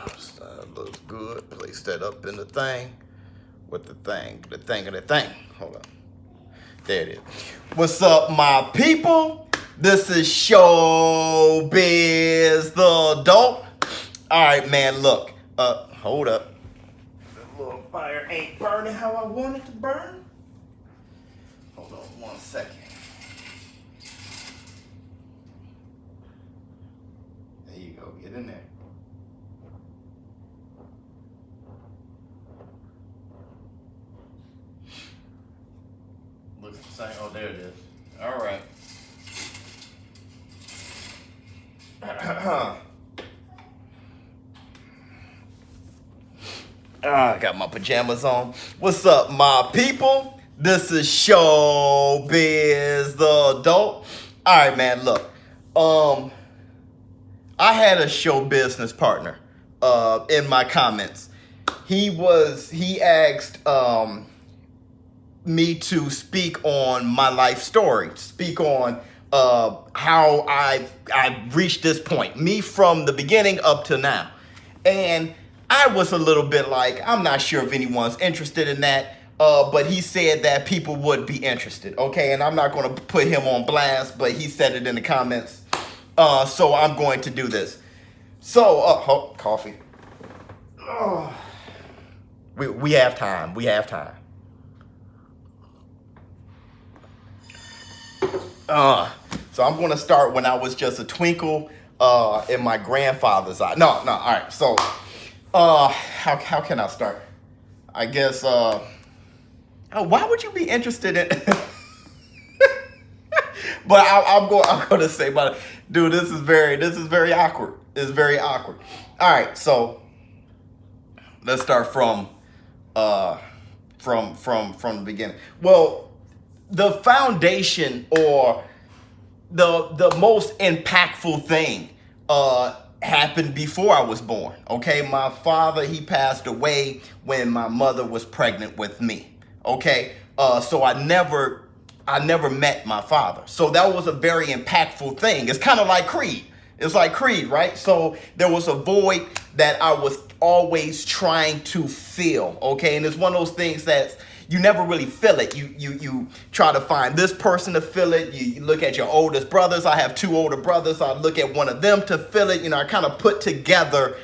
Looks good. Place that up in the thing. With the thing. The thing of the thing. Hold up. There it is. What's up, my people? This is ShowBizz the adult. Alright, man, look. Hold up. That little fire ain't burning how I want it to burn. Hold on 1 second. There you go. Get in there. Looks the same. Oh, there it is. All right. I got my pajamas on. What's up, my people? This is ShowBizz the adult. All right, man. Look, I had a show business partner. In my comments, he asked me to speak on my life story, speak on how I've reached this point, me from the beginning up to now. And I was a little bit like, I'm not sure if anyone's interested in that, but he said that people would be interested, okay? And I'm not going to put him on blast, but he said it in the comments, so I'm going to do this. So, coffee. Oh. We have time. We have time. So I'm going to start when I was just a twinkle in my grandfather's eye. No, all right. So, how can I start? I guess, why would you be interested in... But I'm going to say, but dude, this is very awkward. It's very awkward. All right. So let's start from the beginning. Well, the foundation or the most impactful thing happened before I was born. Okay, my father, he passed away when my mother was pregnant with me. Okay, so I never met my father. So that was a very impactful thing. It's kind of like Creed. It's like Creed, right? So there was a void that I was always trying to fill. Okay, and it's one of those things that you never really fill it. You try to find this person to fill it. You look at your oldest brothers. I have 2 older brothers. I look at one of them to fill it. You know, I kind of put together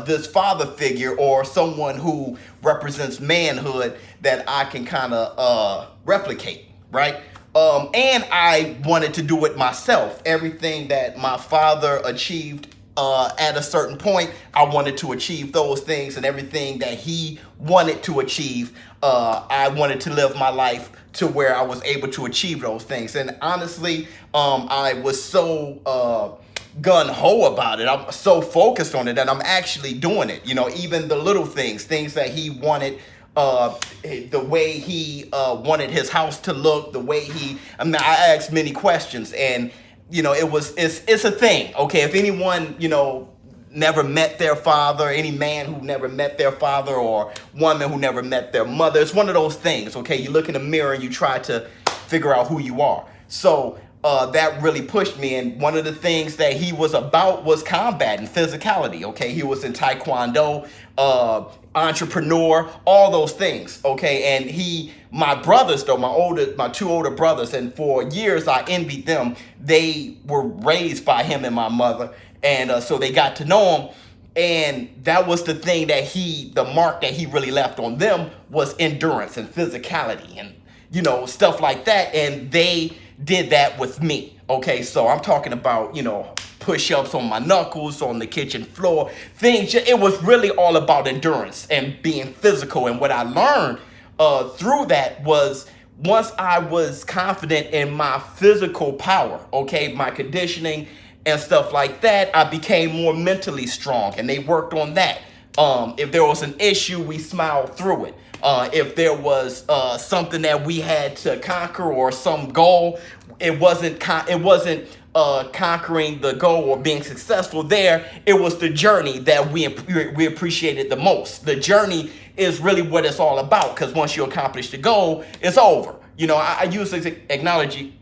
this father figure or someone who represents manhood that I can kind of replicate, right? And I wanted to do it myself. Everything that my father achieved at a certain point, I wanted to achieve those things, and everything that he wanted to achieve, I wanted to live my life to where I was able to achieve those things. And honestly, I was so gun-ho about it. I'm so focused on it that I'm actually doing it. You know, even the little things that he wanted, the way he wanted his house to look, the way I asked many questions, and you know, it's a thing. Okay, if anyone, you know, never met their father, any man who never met their father or woman who never met their mother, it's one of those things. Okay, you look in the mirror and you try to figure out who you are. So that really pushed me, and one of the things that he was about was combat and physicality. Okay, he was in Taekwondo, entrepreneur, all those things. Okay, and my brothers though, my 2 older brothers, and for years I envied them. They were raised by him and my mother, and so they got to know him. And that was the thing that the mark that he really left on them was endurance and physicality and, you know, stuff like that. And they did that with me. Okay, so I'm talking about, you know, push-ups on my knuckles, on the kitchen floor, things. It was really all about endurance and being physical. And what I learned through that was, once I was confident in my physical power, okay, my conditioning and stuff like that, I became more mentally strong, and they worked on that. If there was an issue, we smiled through it. If there was something that we had to conquer or some goal, it wasn't conquering the goal or being successful there. It was the journey that we appreciated the most. The journey is really what it's all about, because once you accomplish the goal, it's over. You know, I use this analogy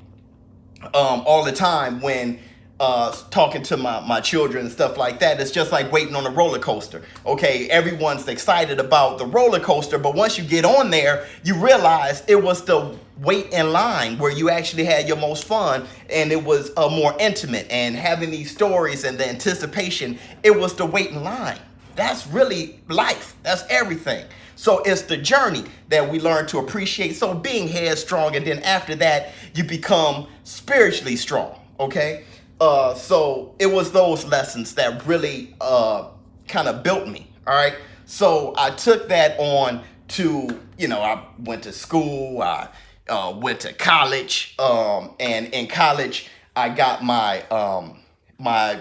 all the time when talking to my children and stuff like that. It's just like waiting on a roller coaster. Okay, everyone's excited about the roller coaster, but once you get on there, you realize it was the wait in line where you actually had your most fun, and it was more intimate, and having these stories and the anticipation, it was the wait in line. That's really life. That's everything. So it's the journey that we learn to appreciate. So being headstrong, and then after that, you become spiritually strong. Okay. So it was those lessons that really kind of built me. All right. So I took that on to, I went to school, I went to college, and in college, I got my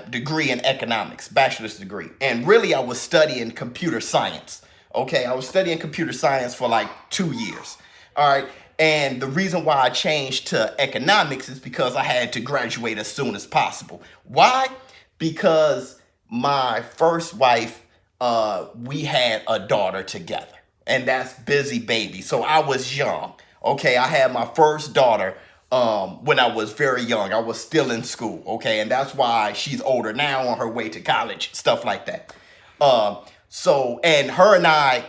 degree in economics, bachelor's degree. And really, I was studying computer science. Okay, I was studying computer science for like 2 years. All right. And the reason why I changed to economics is because I had to graduate as soon as possible. Why? Because my first wife, we had a daughter together, and that's Busy Baby. So I was young. Okay, I had my first daughter when I was very young. I was still in school. Okay, and that's why she's older now, on her way to college, stuff like that. So, and her and I,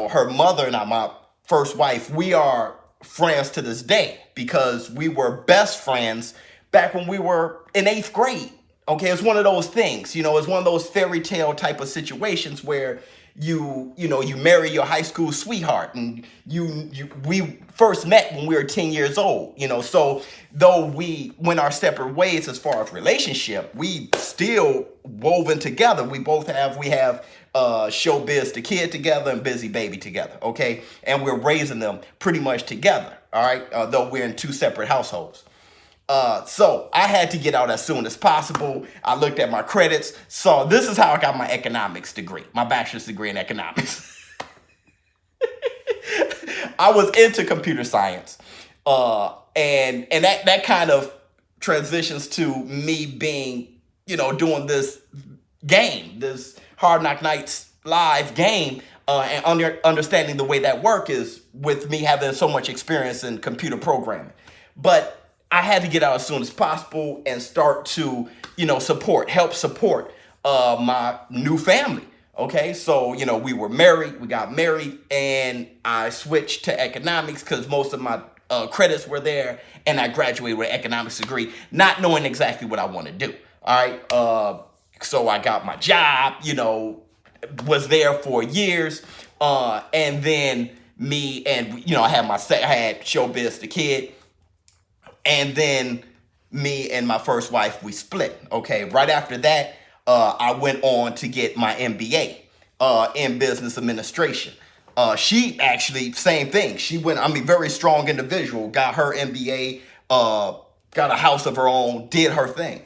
her mother and I, my first wife, we are friends to this day because we were best friends back when we were in 8th grade. Okay, it's one of those things, it's one of those fairy tale type of situations where you marry your high school sweetheart, and we first met when we were 10 years old, so though we went our separate ways as far as relationship, we still woven together. We have ShowBizz the kid together and Busy Baby together. Okay, and we're raising them pretty much together. All right, though we're in 2 separate households. So I had to get out as soon as possible. I looked at my credits. So this is how I got my economics degree, my bachelor's degree in economics. I was into computer science. And that kind of transitions to me being, doing this game, this Hard Knock Nights live game, and understanding the way that work is with me having so much experience in computer programming. But I had to get out as soon as possible and start to, help support my new family. Okay, so, we were married, we got married, and I switched to economics because most of my credits were there, and I graduated with an economics degree, not knowing exactly what I want to do. All right, so I got my job, was there for years, and then me and, I had ShowBizz the kid. And then me and my first wife, we split. Okay, right after that, I went on to get my MBA in business administration. She actually, same thing. She went, very strong individual, got her MBA, got a house of her own, did her thing.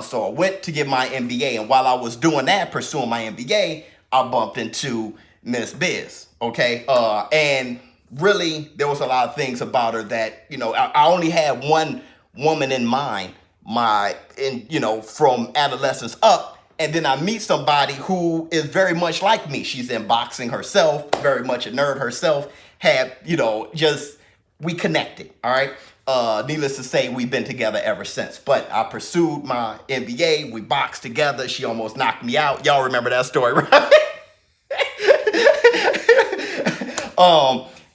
So I went to get my MBA. And while I was doing that, pursuing my MBA, I bumped into Miss Biz. Okay, and really, there was a lot of things about her that, I only had one woman in mind, from adolescence up. And then I meet somebody who is very much like me. She's in boxing herself, very much a nerd herself, we connected. All right. Needless to say, we've been together ever since. But I pursued my MBA. We boxed together. She almost knocked me out. Y'all remember that story, right?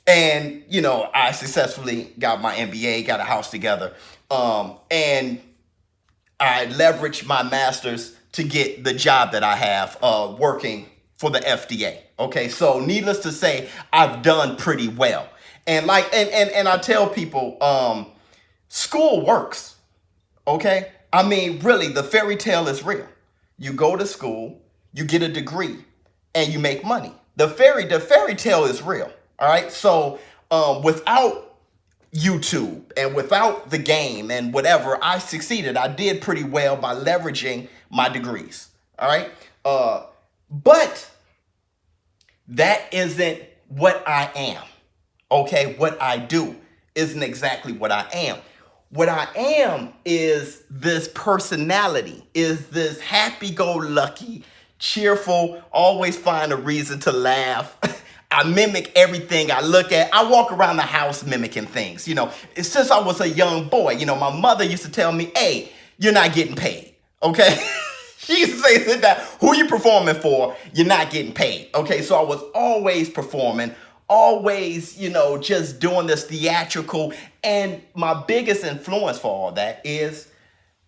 And, I successfully got my MBA, got a house together. And I leveraged my master's to get the job that I have working for the FDA. Okay, so needless to say, I've done pretty well. And and I tell people, school works. Okay, really, the fairy tale is real. You go to school, you get a degree, and you make money. The fairy tale is real. All right. So without YouTube and without the game and whatever, I succeeded. I did pretty well by leveraging my degrees. All right. But that isn't what I am. Okay. What I do isn't exactly what I am. What I am is this personality, is this happy-go-lucky, cheerful, always find a reason to laugh. I mimic everything I look at. I walk around the house mimicking things. Since I was a young boy, my mother used to tell me, hey, you're not getting paid. Okay. She used to say, sit down, who you performing for? You're not getting paid. Okay. So I was always performing, always, just doing this theatrical. And my biggest influence for all that is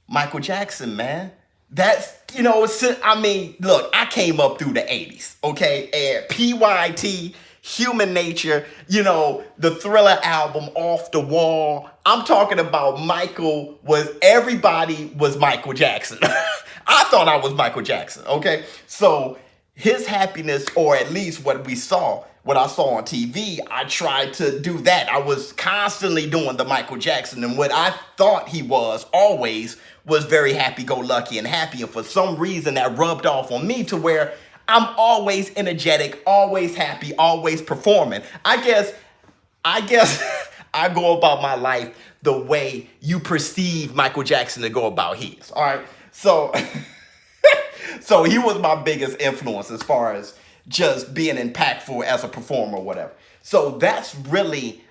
Michael Jackson, man. That's, look, I came up through the 80s, okay? And PYT, Human Nature, the Thriller album, Off the Wall. I'm talking about everybody was Michael Jackson. I thought I was Michael Jackson, okay? So his happiness, or at least what I saw on TV, I tried to do that. I was constantly doing the Michael Jackson, and what I thought he was always was very happy-go-lucky and happy, and for some reason that rubbed off on me to where I'm always energetic, always happy, always performing. I guess I go about my life the way you perceive Michael Jackson to go about his. All right, so so he was my biggest influence as far as just being impactful as a performer or whatever. So that's really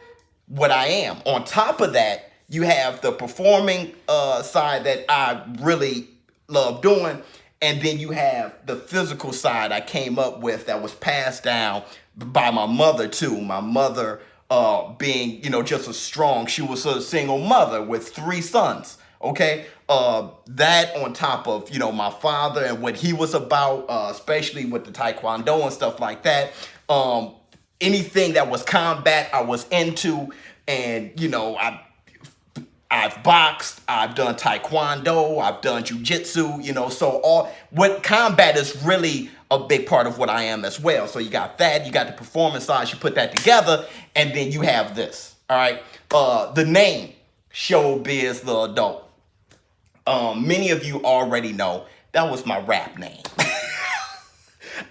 what I am. On top of that, you have the performing side that I really love doing. And then you have the physical side I came up with that was passed down by my mother too. My mother being, she was a single mother with 3 sons. Okay. That on top of, my father and what he was about, especially with the Taekwondo and stuff like that. Anything that was combat, I was into. And, I've boxed, I've done Taekwondo, I've done jujitsu, so what combat is really a big part of what I am as well. So you got that, you got the performance side, you put that together, and then you have this, all right? The name, ShowBizz the Adult. Many of you already know that was my rap name.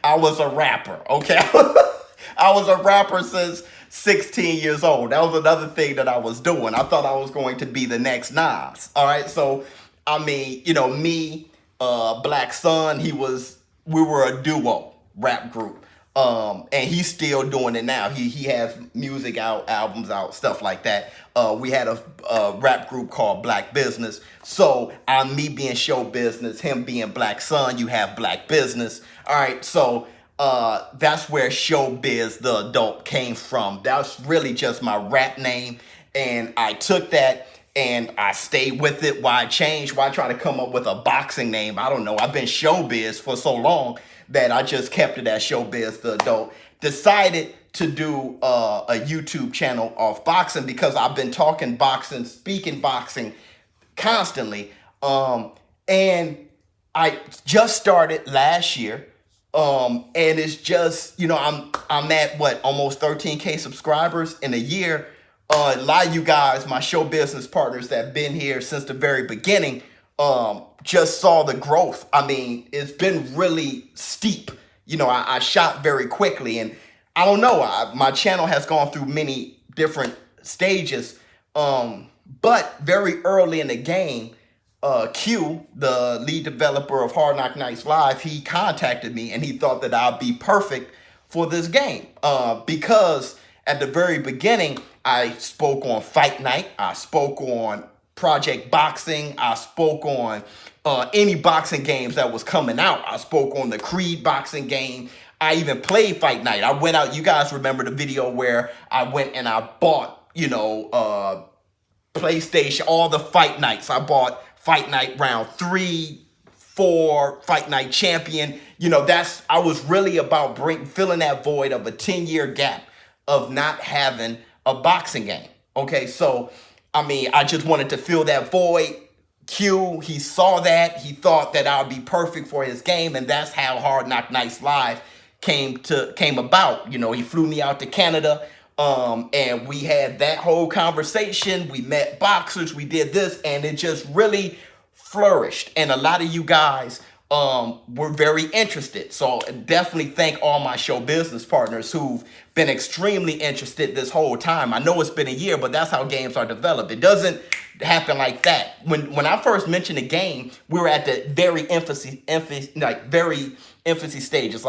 I was a rapper, okay? I was a rapper since 16 years old. That was another thing that I was doing. I thought I was going to be the next Nas. All right. So, me, Black Sun, we were a duo rap group. And he's still doing it now. He has music out, albums out, stuff like that. We had a rap group called Black Business. So me being Show Business, him being Black Sun, you have Black Business. All right. So, that's where ShowBizz the Adult came from. That's really just my rap name, and I took that and I stayed with it. Why change? Why try to come up with a boxing name? I don't know. I've been ShowBizz for so long that I just kept it as ShowBizz the Adult. Decided to do a YouTube channel of boxing because I've been talking boxing, speaking boxing constantly, and I just started last year. And it's just, I'm at almost 13K subscribers in a year. A lot of you guys, my show business partners that have been here since the very beginning, just saw the growth. I mean, it's been really steep. I shot very quickly, and I don't know, my channel has gone through many different stages. But very early in the game, Q, the lead developer of Hard Knock Nights Live, he contacted me and he thought that I'd be perfect for this game. Because at the very beginning, I spoke on Fight Night, I spoke on Project Boxing, I spoke on any boxing games that was coming out. I spoke on the Creed boxing game. I even played Fight Night. I went out, you guys remember the video where I went and I bought, PlayStation, all the Fight Nights. I bought Fight Night Round 3, 4, Fight Night Champion. I was really about filling that void of a 10-year gap of not having a boxing game. Okay, so, I just wanted to fill that void. Q, he saw that. He thought that I would be perfect for his game, and that's how Hard Knock Nights Live came about. He flew me out to Canada. And we had that whole conversation. We met boxers, we did this, and it just really flourished. And a lot of you guys were very interested. So definitely thank all my show business partners who've been extremely interested this whole time. I know it's been a year, but that's how games are developed. It doesn't happen like that. When I first mentioned the game, we were at the very infancy stage. It's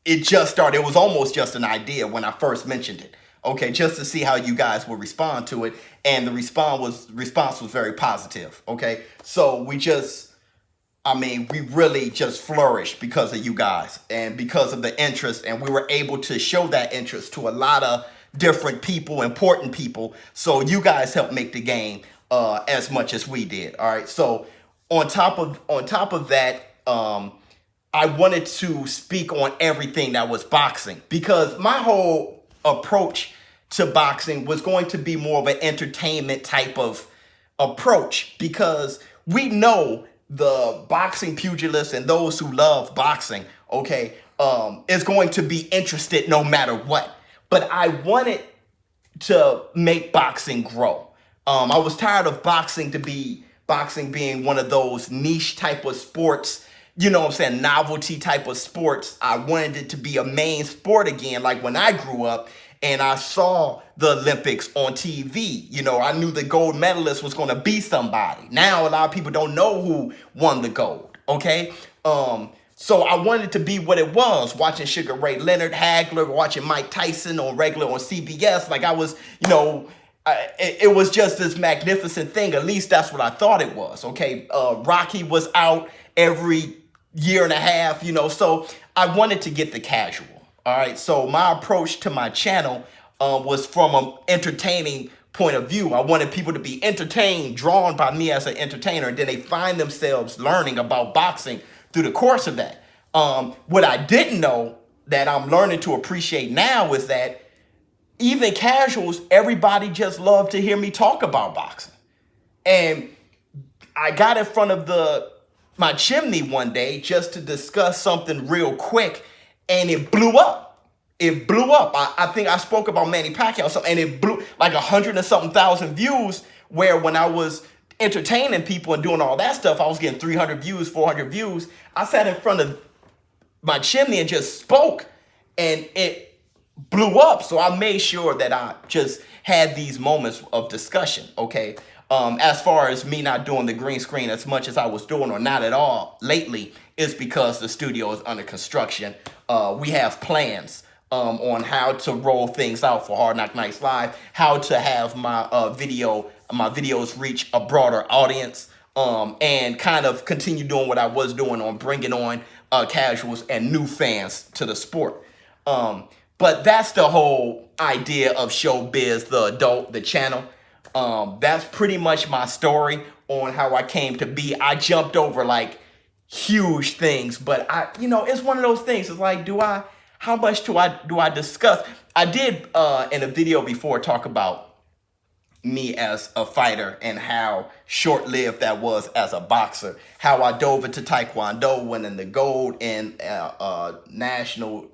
it just started. It was almost just an idea when I first mentioned it. okay, just to see how you guys would respond to it. And the response was very positive. Okay, so we really just flourished because of you guys and because of the interest, and we were able to show that interest to a lot of different people, important people. So you guys helped make the game as much as we did. All right. So on top of that, I wanted to speak on everything that was boxing, because my whole approach to boxing was going to be more of an entertainment type of approach, because we know the boxing pugilists and those who love boxing, okay, is going to be interested no matter what. But I wanted to make boxing grow. I was tired of boxing being one of those niche type of sports, you know what I'm saying, novelty type of sports. I wanted it to be a main sport again, like when I grew up and I saw the Olympics on TV. You know, I knew the gold medalist was going to be somebody. Now a lot of people don't know who won the gold, okay? So I wanted it to be what it was, watching Sugar Ray Leonard, Hagler, watching Mike Tyson on CBS. Like I was, you know, it was just this magnificent thing. At least that's what I thought it was, okay? Rocky was out every year and a half, you know, so I wanted to get the casual. All right, so my approach to my channel was from an entertaining point of view. I wanted people to be entertained, drawn by me as an entertainer, and then they find themselves learning about boxing through the course of that. What I didn't know that I'm learning to appreciate now is that even casuals, everybody just loved to hear me talk about boxing. And I got in front of my chimney one day just to discuss something real quick, and it blew up. It blew up. I think I spoke about Manny Pacquiao, and it blew like 100 and something thousand views, where when I was entertaining people and doing all that stuff, I was getting 300 views, 400 views. I sat in front of my chimney and just spoke, and it blew up. So I made sure that I just had these moments of discussion, okay? As far as me not doing the green screen as much as I was doing, or not at all lately, is because the studio is under construction. We have plans on how to roll things out for Hard Knock Nights Live, how to have my videos reach a broader audience, and kind of continue doing what I was doing on bringing on casuals and new fans to the sport. But that's the whole idea of ShowBizz, the channel. That's pretty much my story on how I came to be. I jumped over like huge things, but it's one of those things. It's like, how much do I discuss? I did in a video before talk about me as a fighter and how short-lived that was as a boxer. How I dove into Taekwondo, winning the gold in national.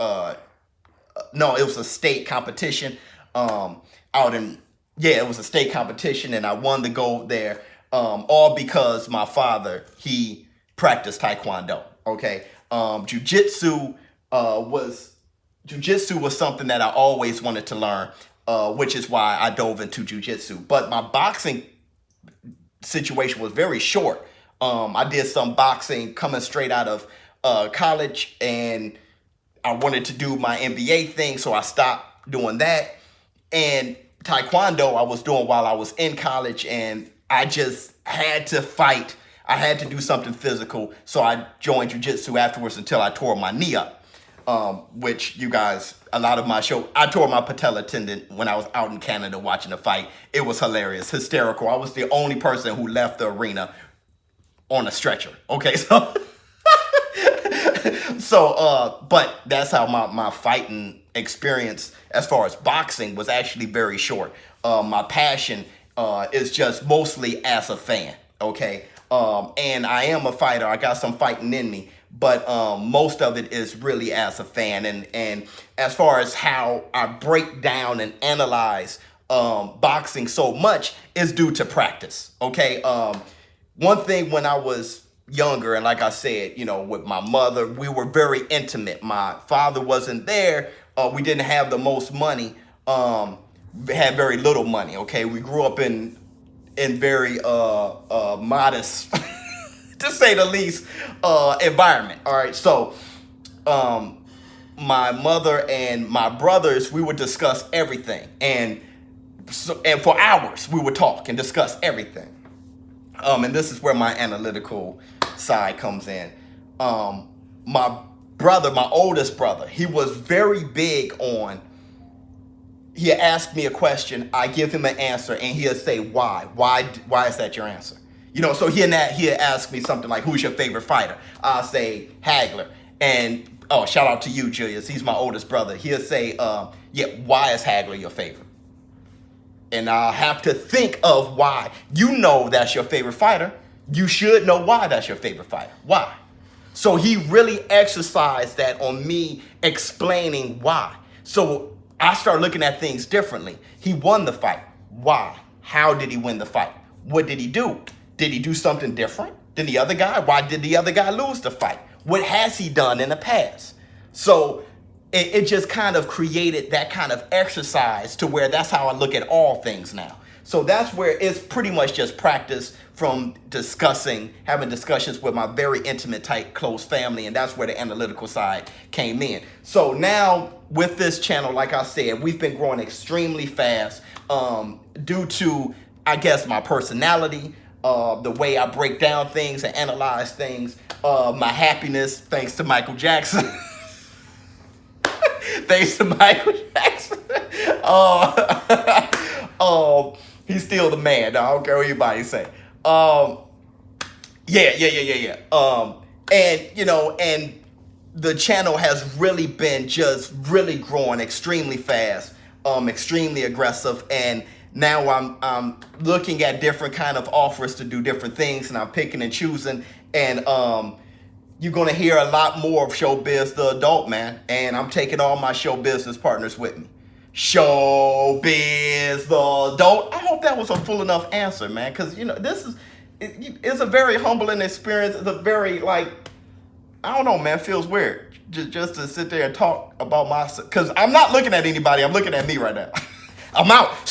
No, it was a state competition it was a state competition, and I won the gold there, all because my father, he practiced Taekwondo, okay? Jiu-jitsu was something that I always wanted to learn, which is why I dove into jiu-jitsu. But my boxing situation was very short. I did some boxing coming straight out of college, and I wanted to do my NBA thing, so I stopped doing that. And Taekwondo I was doing while I was in college, and I just had to fight. I had to do something physical, so I joined jiu-jitsu afterwards until I tore my knee up, which you guys, a lot of my show, I tore my patella tendon when I was out in Canada watching the fight. It was hilarious, hysterical. I was the only person who left the arena on a stretcher, okay? But that's how my fighting experience as far as boxing was actually very short. My passion is just mostly as a fan, okay? And I am a fighter. I got some fighting in me, but most of it is really as a fan. And as far as how I break down and analyze boxing so much is due to practice, okay? One thing when I was younger, and like I said, with my mother, we were very intimate. My father wasn't there. We didn't have the most money. We had very little money, okay? We grew up in very modest, to say the least, environment, all right? So my mother and my brothers, we would discuss everything, and for hours we would talk and discuss everything. And this is where my analytical side comes in. My brother, my oldest brother, he was very big on. He'll ask me a question, I give him an answer, and he'll say, why? Why is that your answer? You know, so he'll ask me something like, who's your favorite fighter? I'll say, Hagler. And, oh, shout out to you, Julius. He's my oldest brother. He'll say, yeah, why is Hagler your favorite? And I'll have to think of why. You know that's your favorite fighter. You should know why that's your favorite fighter. Why? So he really exercised that on me explaining why. So I start looking at things differently. He won the fight. Why? How did he win the fight? What did he do? Did he do something different than the other guy? Why did the other guy lose the fight? What has he done in the past? So it just kind of created that kind of exercise to where that's how I look at all things now. So that's where it's pretty much just practice from having discussions with my very intimate, tight, close family. And that's where the analytical side came in. So now with this channel, like I said, we've been growing extremely fast due to, I guess, my personality, the way I break down things and analyze things, my happiness, thanks to Michael Jackson. Thanks to Michael Jackson. He's still the man. I don't care what anybody say. Yeah. And, you know, and the channel has really been just really growing extremely fast, extremely aggressive. And now I'm looking at different kind of offers to do different things, and I'm picking and choosing. And you're going to hear a lot more of ShowBizz the Adult, man. And I'm taking all my show business partners with me. ShowBizz the Adult. I hope that was a full enough answer, man. Because, you know, it's a very humbling experience. It's a very, like, I don't know, man. It feels weird just to sit there and talk about myself. Because I'm not looking at anybody. I'm looking at me right now. I'm out.